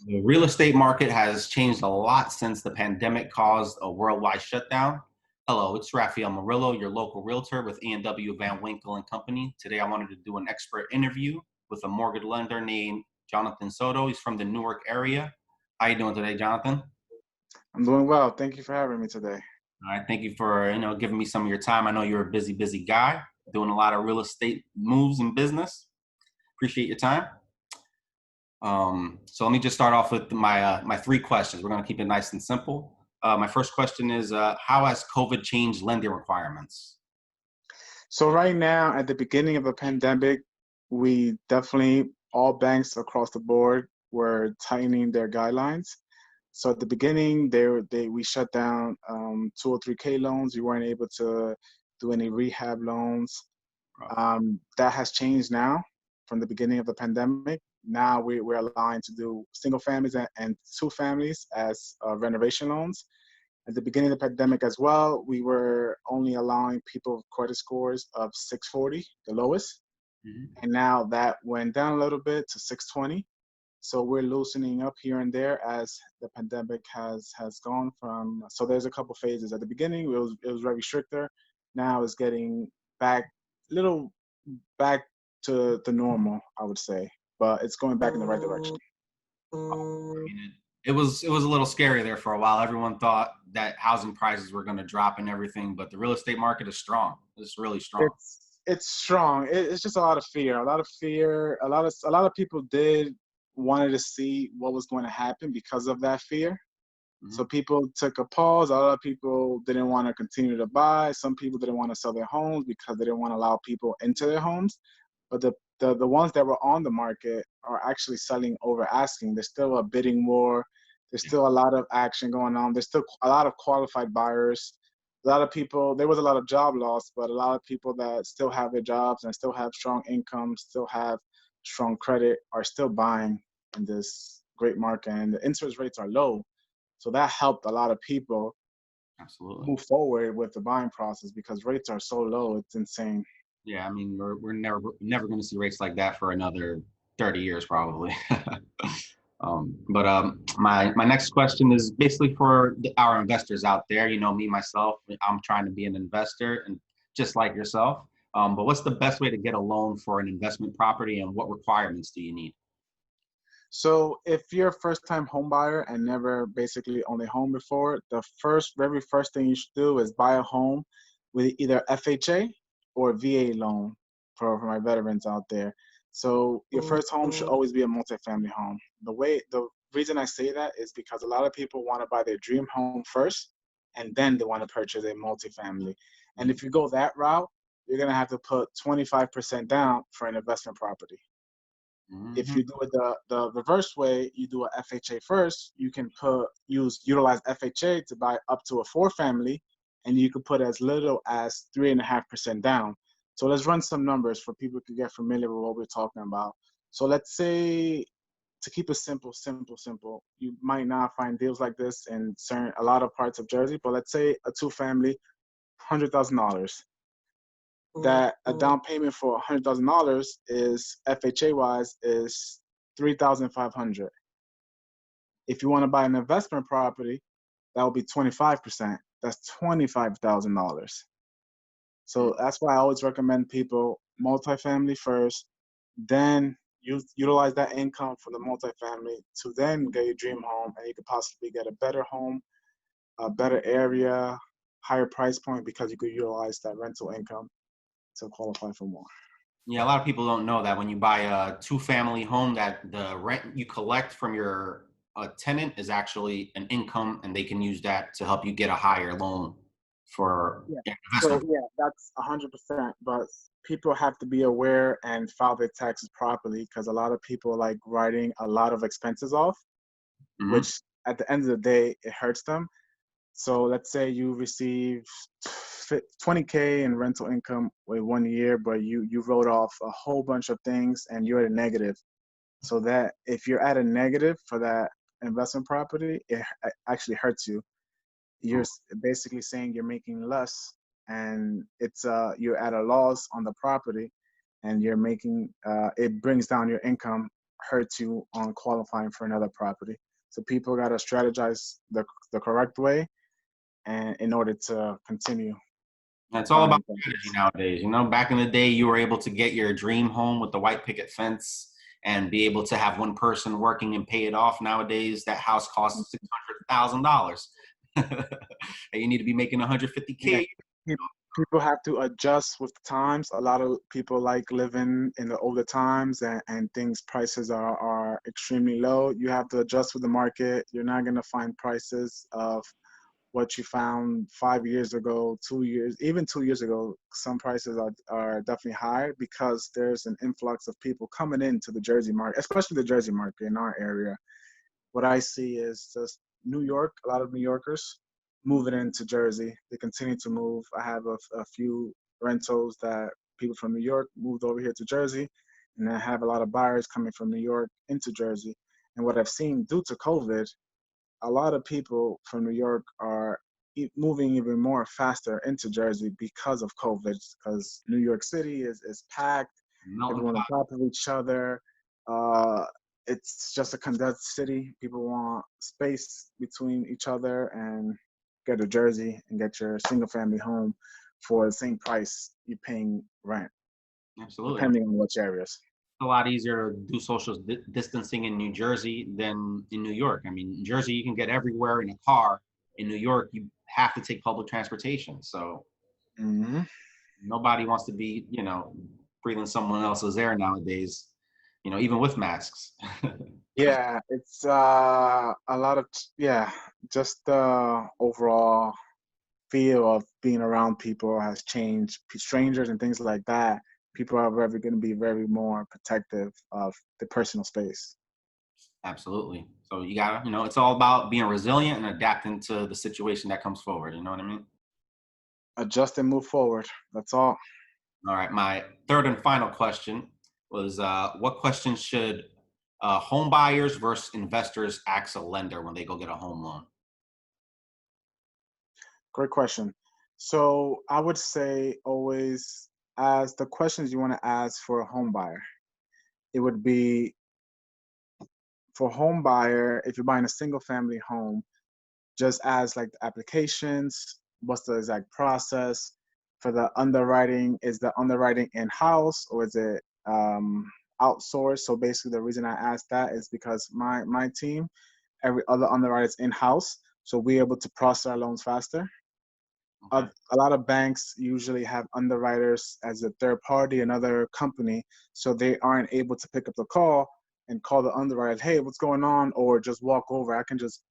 The real estate market has changed a lot since the pandemic caused a worldwide shutdown. Hello, it's Rafael Murillo, your local realtor with A&W Van Winkle and Company. Today, I wanted to do an expert interview with a mortgage lender named Jonathan Soto. He's from the Newark area. How you doing today, Jonathan? I'm doing well. Thank you for having me today. All right, thank you for giving me some of your time. I know you're a busy guy, doing a lot of real estate moves and business. Appreciate your time. So let me just start off with my three questions. We're going to keep it nice and simple. My first question is, how has COVID changed lending requirements? So right now, at the beginning of the pandemic, we definitely, all banks across the board were tightening their guidelines. So at the beginning, we shut down 203K loans. You weren't able to do any rehab loans. That has changed now from the beginning of the pandemic. Now we're allowing to do single families and two families as renovation loans. At the beginning of the pandemic as well, we were only allowing people with credit scores of 640, the lowest. And now that went down a little bit to 620. So we're loosening up here and there as the pandemic has gone from. So there's a couple phases. At the beginning, it was very stricter. Now it's getting little back to the normal, I would say, but it's going back in the right direction. I mean, it was a little scary there for a while. Everyone thought that housing prices were going to drop and everything, but the real estate market is strong. It's really strong. It's strong. It's just a lot of fear. A lot of fear. A lot of people wanted to see what was going to happen because of that fear. So people took a pause. A lot of people didn't want to continue to buy. Some people didn't want to sell their homes because they didn't want to allow people into their homes. But the ones that were on the market are actually selling over asking. There's still a bidding war. There's still a lot of action going on. There's still a lot of qualified buyers. A lot of people, there was a lot of job loss, but a lot of people that still have their jobs and still have strong income, still have strong credit, are still buying in this great market. And the interest rates are low. So that helped a lot of people move forward with the buying process because rates are so low. It's insane. Yeah, I mean, we're never going to see rates like that for another 30 years probably. My next question is basically for our investors out there. You know, me, myself, I'm trying to be an investor and just like yourself. But what's the best way to get a loan for an investment property and what requirements do you need? So if you're a first-time home buyer and never basically owned a home before, the very first thing you should do is buy a home with either FHA or VA loan for my veterans out there. So your first home should always be a multifamily home. The reason I say that is because a lot of people want to buy their dream home first, and then they want to purchase a multifamily. And if you go that route, you're gonna have to put 25% down for an investment property. If you do it the reverse way, you do a FHA first, you can utilize FHA to buy up to a 4-family, and you can put as little as 3.5% down. So let's run some numbers for people to get familiar with what we're talking about. So let's say, to keep it simple, you might not find deals like this in a lot of parts of Jersey, but let's say a 2-family, $100,000. That a down payment for $100,000 is FHA wise is $3,500. If you want to buy an investment property, that will be 25%. That's $25,000. So that's why I always recommend people multifamily first, then utilize that income from the multifamily to then get your dream home, and you could possibly get a better home, a better area, higher price point because you could utilize that rental income to qualify for more. Yeah, a lot of people don't know that when you buy a 2-family home, that the rent you collect from your tenant is actually an income, and they can use that to help you get a higher loan for investment. So that's 100%. But people have to be aware and file their taxes properly because a lot of people like writing a lot of expenses off, which at the end of the day, it hurts them. So let's say you receive $20K in rental income with 1 year, but you wrote off a whole bunch of things and you're at a negative. So that if you're at a negative for that investment property, it actually hurts you. You're basically saying you're making less, and it's you're at a loss on the property, and you're making it brings down your income hurt you on qualifying for another property. So people got to strategize the correct way, and in order to continue And it's all about buying strategy properties. nowadays. You know, back in the day, you were able to get your dream home with the white picket fence and be able to have one person working and pay it off. Nowadays, that house costs $600,000, and you need to be making Yeah, 150K. pe- people have to adjust with the times. A lot of people like living in the older times, and things prices are extremely low. You have to adjust with the market. You're not gonna find prices of what you found 5 years ago, 2 years, even 2 years ago. Some prices are definitely high because there's an influx of people coming into the Jersey market, especially the Jersey market in our area. What I see is just New York, a lot of New Yorkers moving into Jersey. They continue to move. I have a few rentals that people from New York moved over here to Jersey, and I have a lot of buyers coming from New York into Jersey. And what I've seen due to COVID, a lot of people from New York are moving even more faster into Jersey because of COVID, because New York City is packed, Melting everyone on pot. top of each other. Uh, it's just a condensed city. People want space between each other, and get to Jersey and get your single family home for the same price you're paying rent, Absolutely. depending on which areas. A lot easier to do social distancing in New Jersey than in New York. I mean, in Jersey, you can get everywhere in a car. In New York, you have to take public transportation. So Hmm. nobody wants to be, breathing someone else's air nowadays, even with masks. Yeah, it's a lot of yeah, just the overall feel of being around people has changed. Strangers and things like that, people are very going to be very more protective of the personal space. Absolutely. So you gotta, it's all about being resilient and adapting to the situation that comes forward. You know what I mean? Adjust and move forward. That's all. All right. My third and final question was, what questions should home buyers versus investors ask a lender when they go get a home loan? Great question. So I would say always, as the questions you want to ask for a home buyer, it would be for home buyer, if you're buying a single family home, just as like the applications, what's the exact process for the underwriting? Is the underwriting in-house or is it outsourced? So basically the reason I asked that is because my team, every other underwriter is in-house, so we're able to process our loans faster. Okay. A lot of banks usually have underwriters as a third party, another company, so they aren't able to pick up the call and call the underwriter, hey, what's going on? Or just walk over. I can just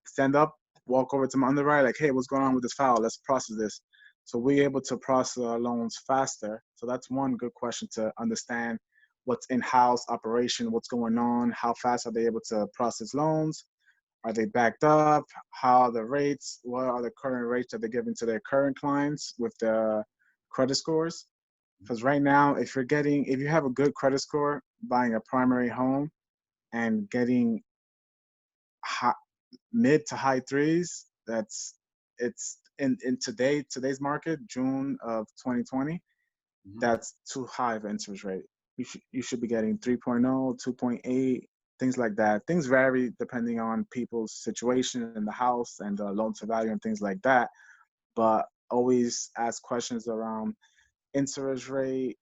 stand up, walk over to my underwriter, like, hey, what's going on with this file? Let's process this. So we're able to process our loans faster. So that's one good question to understand what's in-house operation, what's going on, how fast are they able to process loans? Are they backed up? How are the rates? What are the current rates that they're giving to their current clients with the credit scores? Because right now, if you have a good credit score, buying a primary home and getting high, mid to high threes, it's in today's market, June of 2020, Mhm. that's too high of interest rate. You should be getting 3.0, 2.8, things like that. Things vary depending on people's situation in the house and the loan to value and things like that. But always ask questions around interest rate,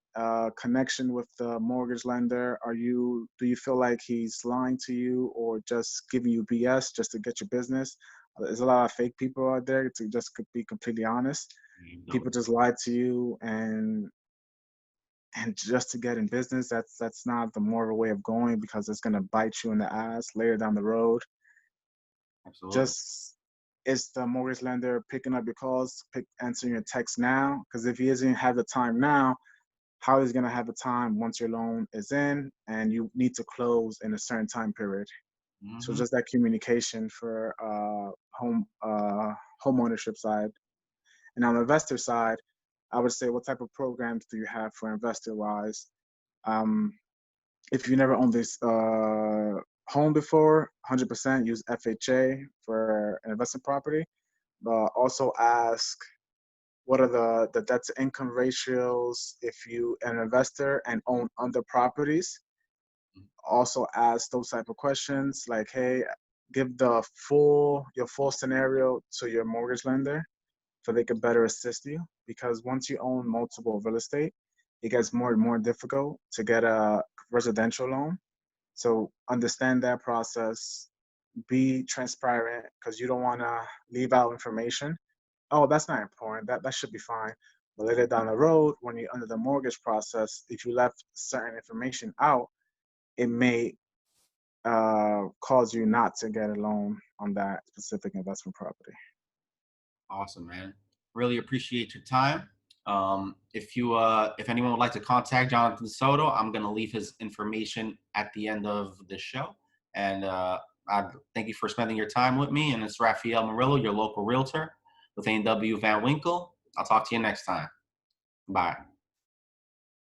connection with the mortgage lender. Do you feel like he's lying to you or just giving you BS just to get your business? There's a lot of fake people out there, to just be completely honest. People just lie to you, and just to get in business, that's not the moral way of going, because it's going to bite you in the ass later down the road. Absolutely. Just, is the mortgage lender picking up your calls, answering your text now? Because if he doesn't have the time now, how is he going to have the time once your loan is in and you need to close in a certain time period? So Hmm. just that communication for home ownership side. And on the investor side, I would say, what type of programs do you have for investor wise? Um, if you never owned this home before, 100% use FHA for an investment property. But also ask, what are the debt to income ratios if you an investor and own other properties? Also ask those type of questions like, hey, give your full scenario to your mortgage lender so they can better assist you. Because once you own multiple real estate, it gets more and more difficult to get a residential loan. So understand that process, be transparent because you don't want to leave out information. Oh, that's not important. That should be fine. But later down the road, when you're under the mortgage process, if you left certain information out, it may cause you not to get a loan on that specific investment property. Awesome, man. Really appreciate your time. If anyone would like to contact Jonathan Soto, I'm gonna leave his information at the end of the show. And I thank you for spending your time with me. And it's Rafael Murillo, your local realtor with A&W Van Winkle. I'll talk to you next time. Bye.